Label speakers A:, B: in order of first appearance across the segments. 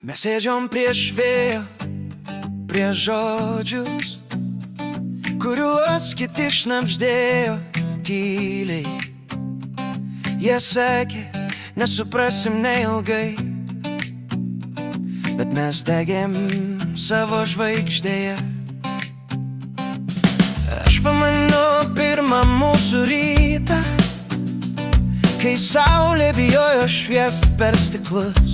A: Mes sėdžiom prieš vėją, prieš žodžius, kuriuos kiti šnabždėjo tyliai. Jie sakė, nesuprasim neilgai, bet mes degėm savo žvaigždėje. Aš pamenu pirmą mūsų rytą, kai saulė bijojo šviest per stiklus.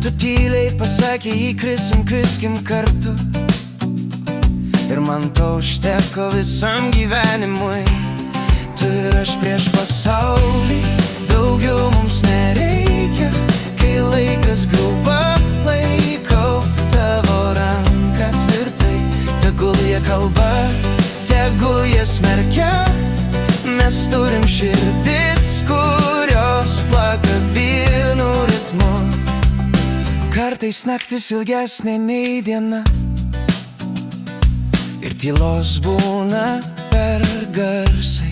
A: Tu tyliai pasakė, kriskim kartu, ir man to užteko visam gyvenimui. Tu ir aš prieš pasaulį, daugiau mums nereikia. Kai laikas griūva, laikau tavo ranką tvirtai. Tegul jie kalba, tegul jie smerkia. Mes turim širdis, kurios plaka vienu ritmu. Kartais naktis ilgesnė nei diena, ir tylos būna per garsai,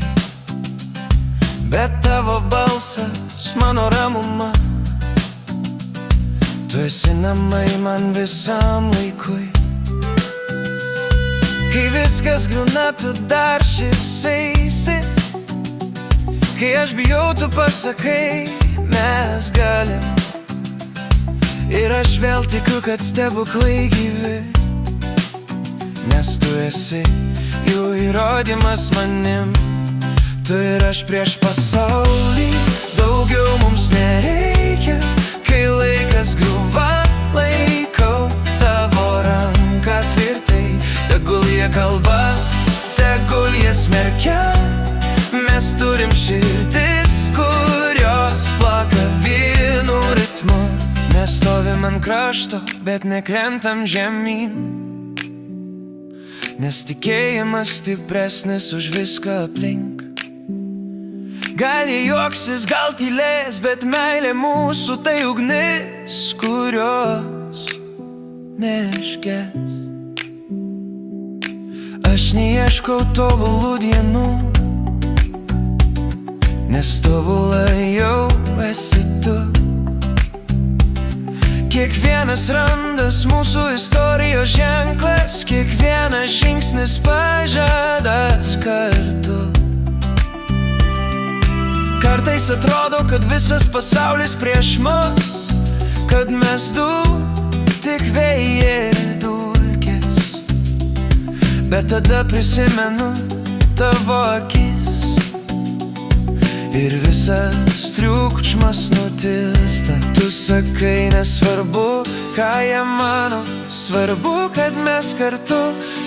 A: bet tavo balsas mano ramuma. Tu esi namai man visam laikui. Kai viskas griūna, tu dar šypsaisi. Kai aš bijau, tu pasakai, mes galim. Ir aš vėl tikiu, kad stebuklai gyvi, nes tu esi jų įrodymas manim. Tu ir aš prieš pasaulį, daugiau mums nereikia. Kai laikas griūva, laikau tavo ranką tvirtai. Tegul jie kalba, tegul jie smerkia. Mes turim širdis, kurios plaka vienu ritmu. Mes stovim ant krašto, bet nekrentam žemyn, nes tikėjimas stipresnis už viską aplink. Gal jie juoksis, gal tylės, bet meilė mūsų tai ugnis, kurios neišges. Aš neieškau tobulų dienų, nes tobula jau esi tu. Kiekvienas randas mūsų istorijos ženklas, kiekvienas žingsnis pažadas kartu. Kartais atrodo, kad visas pasaulis prieš mus, kad mes du tik vėjai dulkės. Bet tada prisimenu tavo akis, ir visas triukšmas nutilsta. Tu sakai, nesvarbu, ką jie mano, svarbu, kad mes kartu.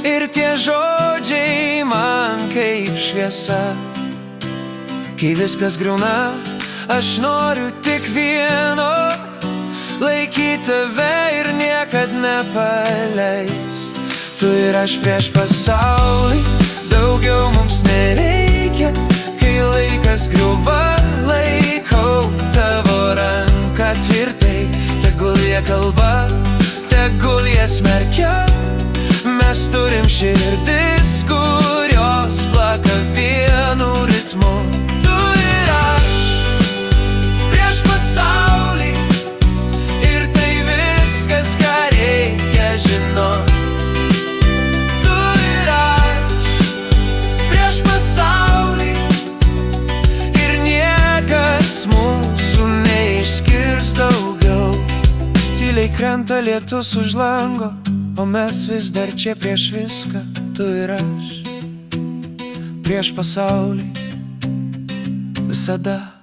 A: Ir tie žodžiai man kaip šviesa. Kai viskas griūna, aš noriu tik vieno, laikyti tave ir niekad nepaleist. Tu ir aš prieš pasaulį, daugiau mums nereikia. Kai laikas griūva, laikau tavo ranką tvirtai. Tegul jie kalba, tegul jie smerkia. Mes turim širdis, kurios plaka vienu ritmu. Tu ir aš prieš pasaulį, ir tai viskas, ką reikia žinot. Tyliai krenta lietus už lango, o mes vis dar čia prieš viską. Tu ir aš prieš pasaulį, visada.